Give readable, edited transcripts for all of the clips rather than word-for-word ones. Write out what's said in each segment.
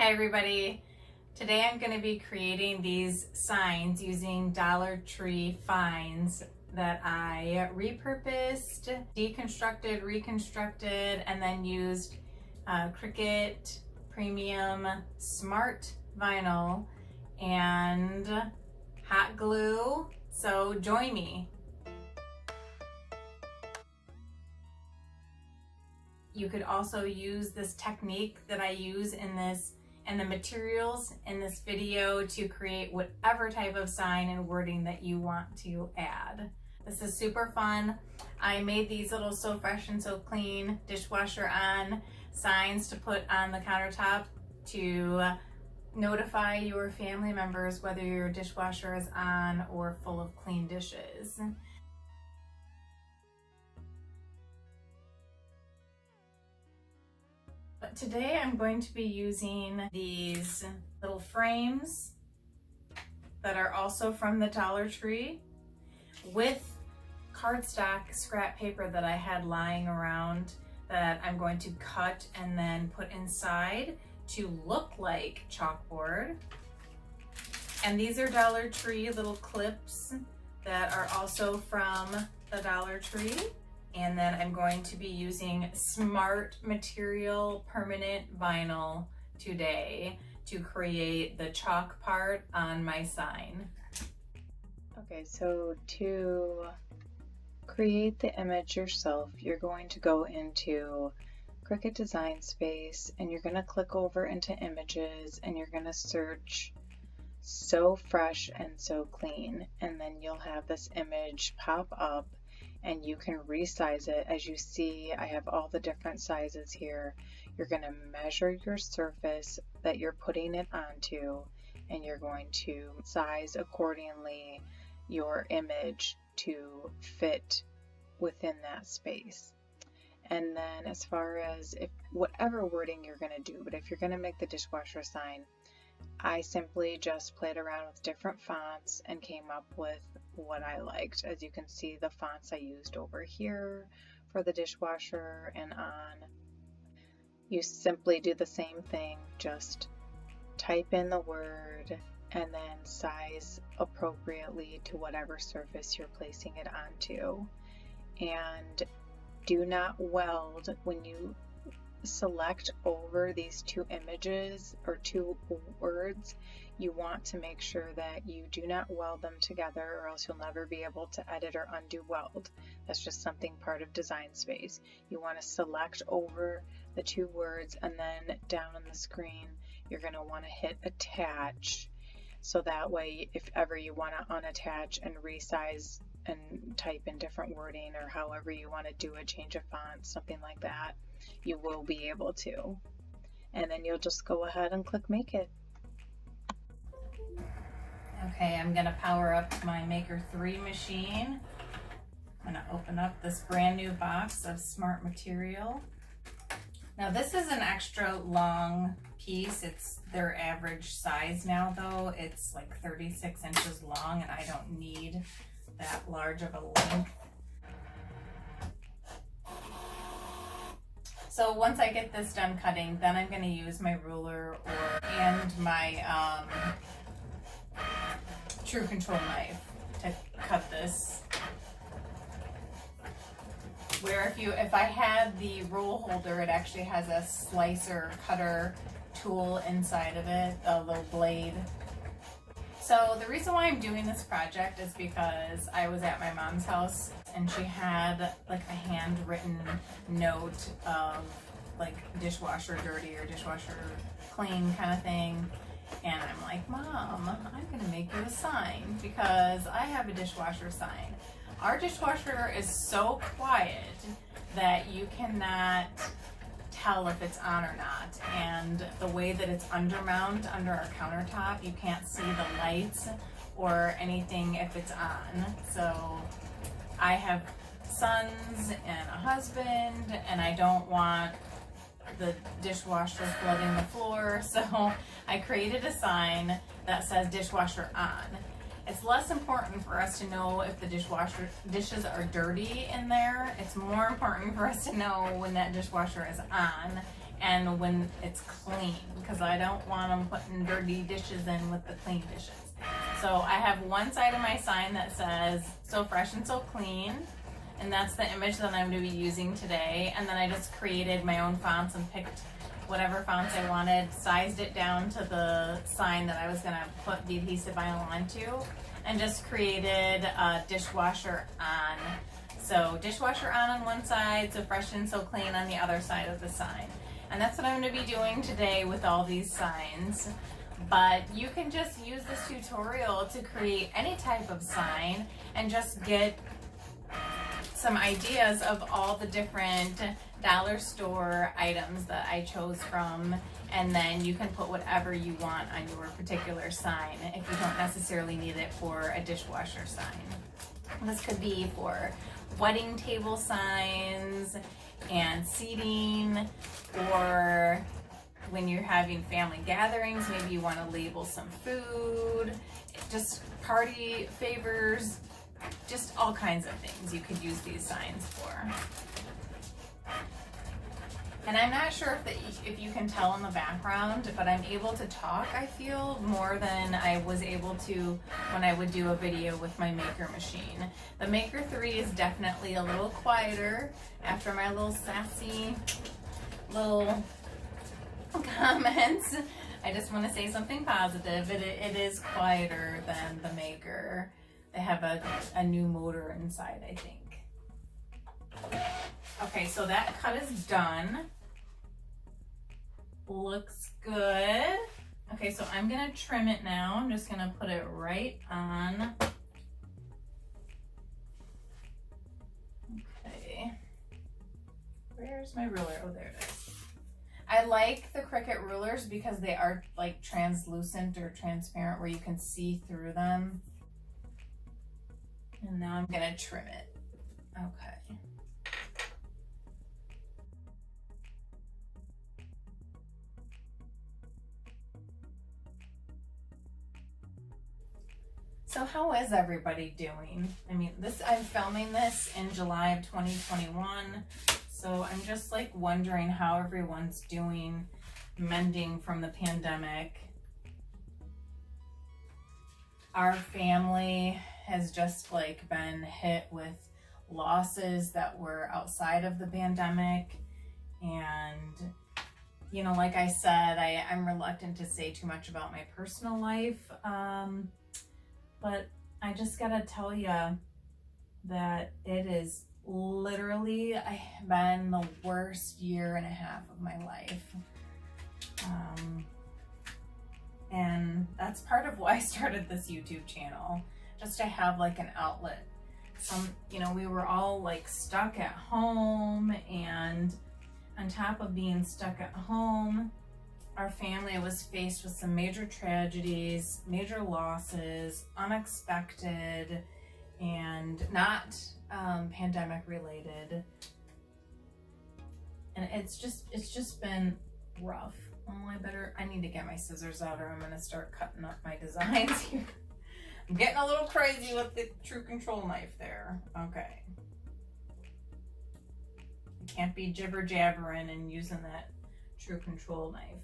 Hi everybody. Today I'm going to be creating these signs using Dollar Tree finds that I repurposed, deconstructed, reconstructed, and then used Cricut Premium Smart Vinyl and hot glue. So join me. You could also use this technique that I use in the materials in this video to create whatever type of sign and wording that you want to add. This is super fun. I made these little So Fresh and So Clean dishwasher on signs to put on the countertop to notify your family members whether your dishwasher is on or full of clean dishes. But today I'm going to be using these little frames that are also from the Dollar Tree with cardstock scrap paper that I had lying around that I'm going to cut and then put inside to look like chalkboard. And these are Dollar Tree little clips that are also from the Dollar Tree. And then I'm going to be using Smart Material Permanent Vinyl today to create the chalk part on my sign. Okay, so to create the image yourself, you're going to go into Cricut Design Space and you're going to click over into Images and you're going to search So Fresh and So Clean, and then you'll have this image pop up and you can resize it. As you see, I have all the different sizes here. You're going to measure your surface that you're putting it onto, and you're going to size accordingly your image to fit within that space. And then as far as if whatever wording you're going to do, but if you're going to make the dishwasher sign, I simply just played around with different fonts and came up with what I liked. As you can see, the fonts I used over here for the dishwasher and on. You simply do the same thing, just type in the word and then size appropriately to whatever surface you're placing it onto. And do not weld when you select over these two images or two words. You want to make sure that you do not weld them together, or else you'll never be able to edit or undo weld. That's just something part of Design Space. You want to select over the two words, and then down on the screen you're going to want to hit attach, so that way if ever you want to unattach and resize and type in different wording, or however you want to do a change of font, something like that, you will be able to. And then you'll just go ahead and click Make It. Okay, I'm going to power up my Maker 3 machine. I'm going to open up this brand new box of Smart Material. Now this is an extra long piece. It's their average size now though. It's like 36 inches long and I don't need that large of a length. So once I get this done cutting, then I'm going to use my ruler and my True Control knife to cut this. Where if I had the roll holder, it actually has a slicer cutter tool inside of it, a little blade. So the reason why I'm doing this project is because I was at my mom's house and she had like a handwritten note of like dishwasher dirty or dishwasher clean kind of thing. And I'm like, Mom, I'm gonna make you a sign because I have a dishwasher sign. Our dishwasher is so quiet that you cannot tell if it's on or not, and the way that it's undermount under our countertop, you can't see the lights or anything if it's on. So I have sons and a husband and I don't want the dishwasher flooding the floor, so I created a sign that says dishwasher on. It's less important for us to know if the dishes are dirty in there. It's more important for us to know when that dishwasher is on and when it's clean, because I don't want them putting dirty dishes in with the clean dishes. So I have one side of my sign that says "So fresh and so clean," and that's the image that I'm going to be using today. And then I just created my own fonts and picked whatever fonts I wanted, sized it down to the sign that I was going to put the adhesive vinyl onto, and just created a dishwasher on. So dishwasher on one side, so fresh and so clean on the other side of the sign. And that's what I'm going to be doing today with all these signs. But you can just use this tutorial to create any type of sign and just get some ideas of all the different dollar store items that I chose from, and then you can put whatever you want on your particular sign if you don't necessarily need it for a dishwasher sign. This could be for wedding table signs and seating, or when you're having family gatherings, maybe you want to label some food, just party favors, just all kinds of things you could use these signs for. And I'm not sure if you can tell in the background, but I'm able to talk, I feel, more than I was able to when I would do a video with my Maker machine. The Maker 3 is definitely a little quieter after my little sassy little comments. I just want to say something positive. It is quieter than the Maker. They have a new motor inside, I think. Okay, so that cut is done. Looks good. Okay, so I'm gonna trim it now. I'm just gonna put it right on. Okay. Where's my ruler? Oh, there it is. I like the Cricut rulers because they are like translucent or transparent where you can see through them. And now I'm gonna trim it. Okay. So how is everybody doing? I mean, I'm filming this in July of 2021. So I'm just like wondering how everyone's doing, mending from the pandemic. Our family has just like been hit with losses that were outside of the pandemic. And, you know, like I said, I'm reluctant to say too much about my personal life. But I just gotta tell you that it is literally been the worst year and a half of my life. And that's part of why I started this YouTube channel, just to have like an outlet. You know, we were all like stuck at home, and on top of being stuck at home, our family was faced with some major tragedies, major losses, unexpected, and not pandemic related. And it's just been rough. Oh, I need to get my scissors out, or I'm gonna start cutting up my designs here. I'm getting a little crazy with the True Control knife there. Okay. I can't be jibber jabbering and using that True Control knife.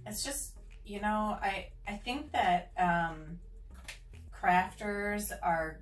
It's just, you know, I think that crafters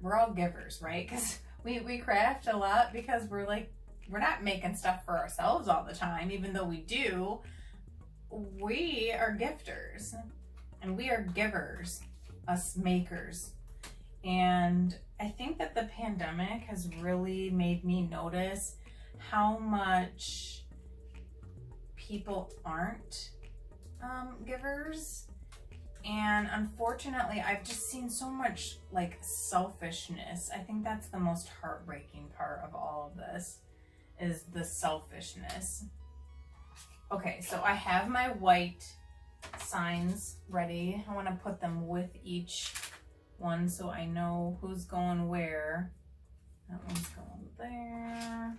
we're all givers, right? Because we craft a lot because we're not making stuff for ourselves all the time, even though we do. We are gifters and we are givers, us makers. And I think that the pandemic has really made me notice how much people aren't givers. And unfortunately, I've just seen so much like selfishness. I think that's the most heartbreaking part of all of this, is the selfishness. Okay, so I have my white signs ready. I want to put them with each one so I know who's going where. That one's going there.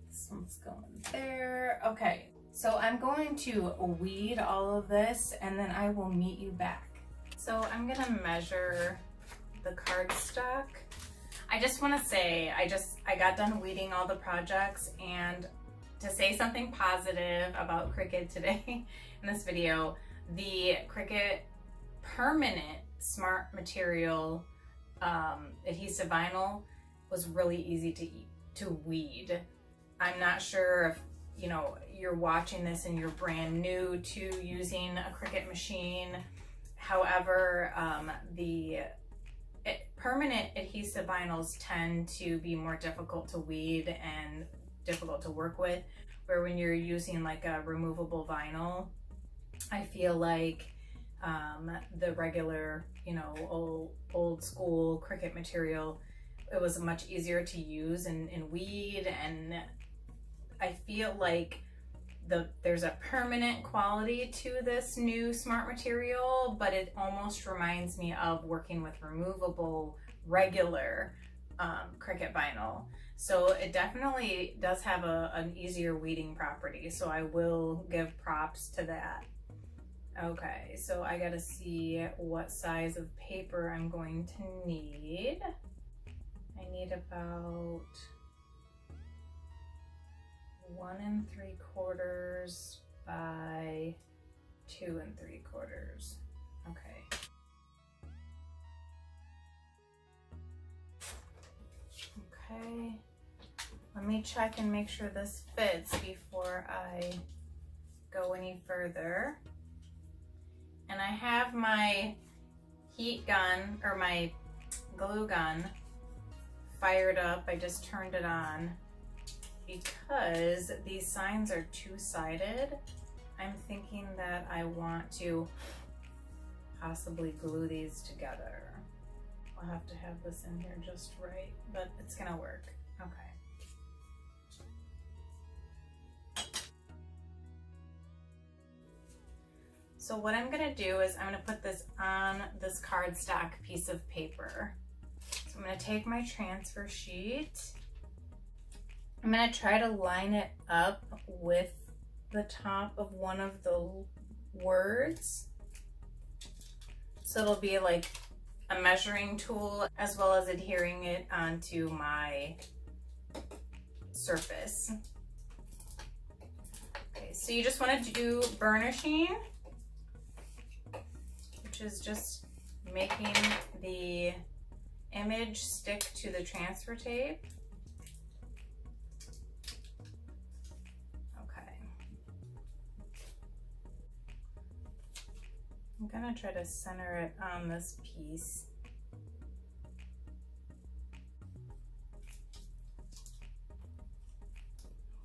This one's going there. Okay, so I'm going to weed all of this and then I will meet you back. So I'm gonna measure the cardstock. I just want to say, I got done weeding all the projects, and to say something positive about Cricut today in this video, the Cricut permanent smart material adhesive vinyl was really easy to weed. I'm not sure if you're watching this and you're brand new to using a Cricut machine. However, the permanent adhesive vinyls tend to be more difficult to weed and difficult to work with, where when you're using like a removable vinyl, I feel like the regular, old school Cricut material, it was much easier to use and weed, and I feel like there's a permanent quality to this new smart material, but it almost reminds me of working with removable regular Cricut vinyl. So it definitely does have an easier weeding property, so I will give props to that. Okay, so I gotta see what size of paper I'm going to need. I need about 1 3/4 by 2 3/4. Okay. Okay. Let me check and make sure this fits before I go any further. And I have my heat gun, or my glue gun, fired up. I just turned it on because these signs are two-sided. I'm thinking that I want to possibly glue these together. I'll have to have this in here just right, but it's gonna work. Okay. So what I'm gonna do is I'm gonna put this on this cardstock piece of paper. So I'm gonna take my transfer sheet. I'm gonna try to line it up with the top of one of the words. So it'll be like a measuring tool, as well as adhering it onto my surface. Okay, so you just wanna do burnishing, which is just making the image stick to the transfer tape. Okay. I'm gonna try to center it on this piece.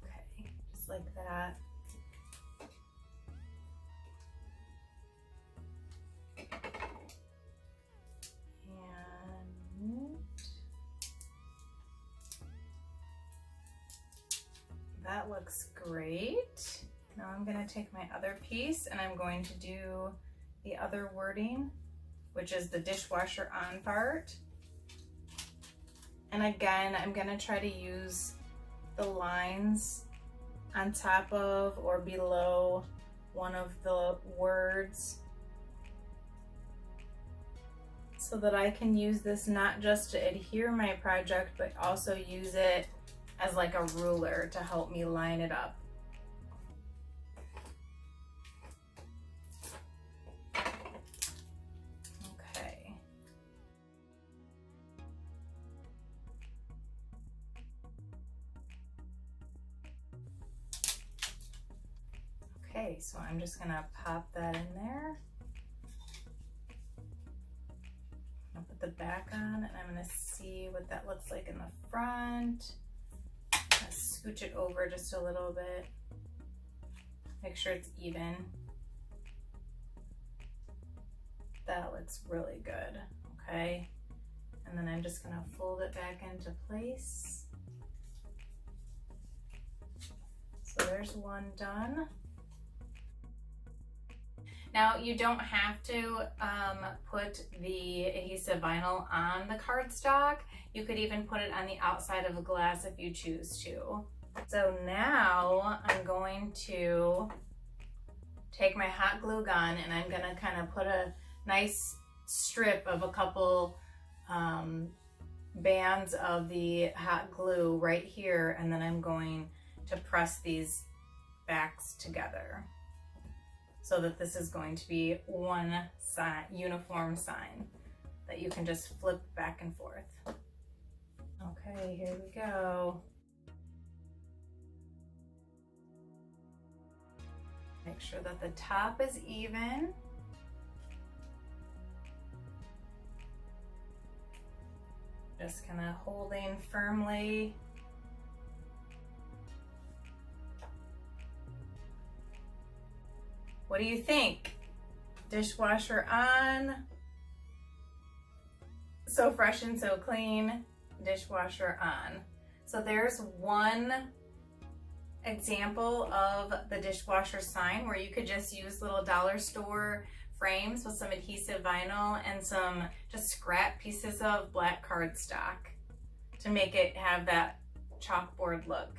Okay, just like that. That looks great. Now I'm going to take my other piece and I'm going to do the other wording, which is the dishwasher on part. And again, I'm going to try to use the lines on top of or below one of the words, so that I can use this not just to adhere my project, but also use it as like a ruler to help me line it up. Okay. Okay, so I'm just gonna pop that in there. I'll put the back on and I'm gonna see what that looks like in the front. Scooch it over just a little bit. Make sure it's even. That looks really good, okay? And then I'm just gonna fold it back into place. So there's one done. Now you don't have to put the adhesive vinyl on the cardstock. You could even put it on the outside of a glass if you choose to. So now I'm going to take my hot glue gun and I'm gonna kind of put a nice strip of a couple bands of the hot glue right here, and then I'm going to press these backs together so that this is going to be one sign, uniform sign that you can just flip back and forth. Okay, here we go. Make sure that the top is even. Just kind of holding firmly. What do you think? Dishwasher on. So fresh and so clean. Dishwasher on. So there's one example of the dishwasher sign where you could just use little dollar store frames with some adhesive vinyl and some just scrap pieces of black cardstock to make it have that chalkboard look.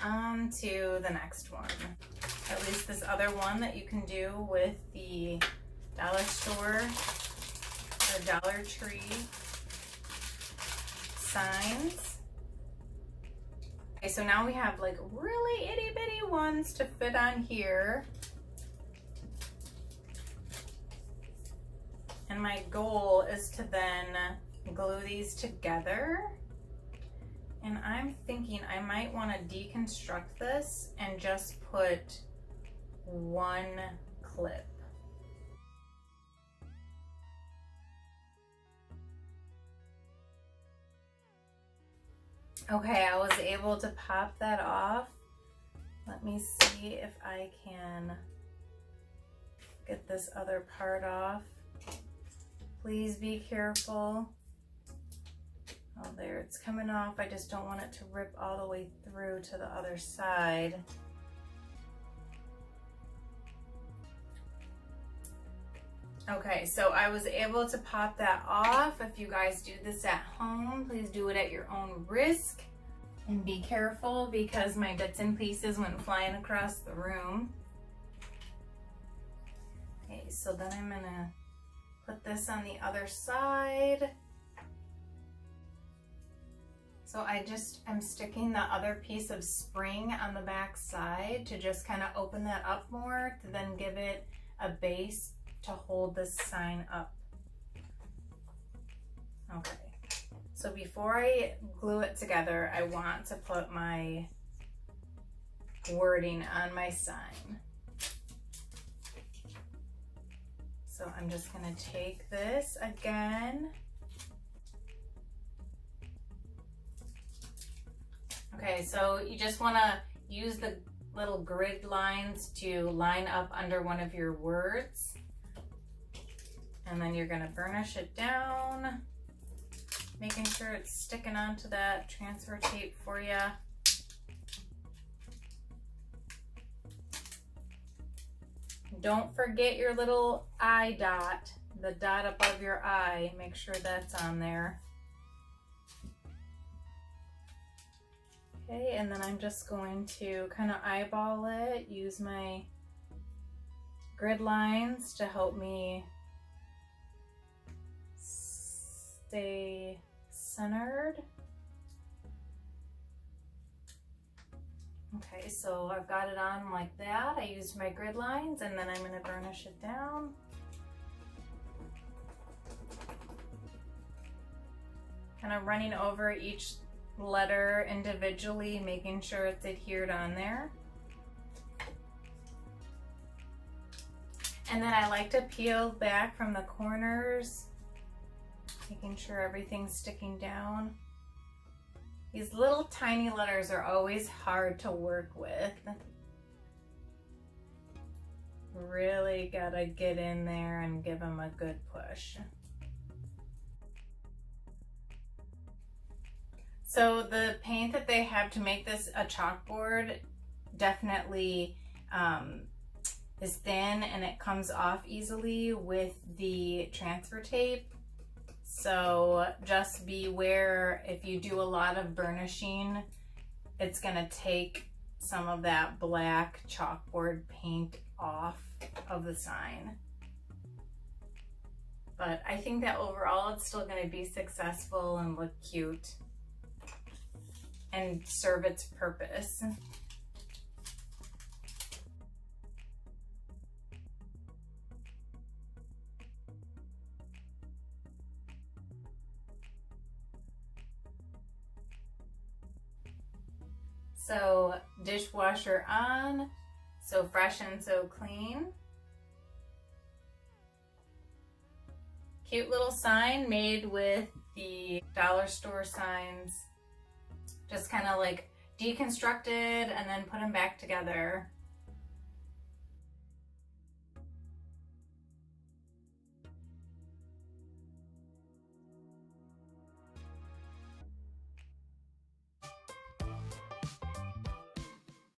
On to the next one. At least this other one that you can do with the dollar store or Dollar Tree signs. Okay, so now we have like really itty bitty ones to fit on here. And my goal is to then glue these together. And I'm thinking I might want to deconstruct this and just put one clip. Okay, I was able to pop that off. Let me see if I can get this other part off. Please be careful. Oh, there, it's coming off. I just don't want it to rip all the way through to the other side. Okay, so I was able to pop that off. If you guys do this at home, please do it at your own risk. And be careful because my bits and pieces went flying across the room. Okay, so then I'm gonna put this on the other side. So I'm sticking the other piece of spring on the back side to just kind of open that up more to then give it a base to hold this sign up. Okay, so before I glue it together, I want to put my wording on my sign. So I'm just gonna take this again. Okay, so you just wanna use the little grid lines to line up under one of your words. And then you're gonna burnish it down, making sure it's sticking onto that transfer tape for you. Don't forget your little eye dot, the dot above your eye. Make sure that's on there. Okay, and then I'm just going to kind of eyeball it, use my grid lines to help me stay centered. Okay, so I've got it on like that. I used my grid lines and then I'm going to burnish it down. Kind of running over each letter individually, making sure it's adhered on there. And then I like to peel back from the corners, making sure everything's sticking down. These little tiny letters are always hard to work with. Really gotta get in there and give them a good push. So the paint that they have to make this a chalkboard definitely is thin and it comes off easily with the transfer tape. So just beware if you do a lot of burnishing, it's gonna take some of that black chalkboard paint off of the sign. But I think that overall it's still going to be successful and look cute and serve its purpose. So dishwasher on, so fresh and so clean. Cute little sign made with the dollar store signs. Just kind of like deconstructed and then put them back together.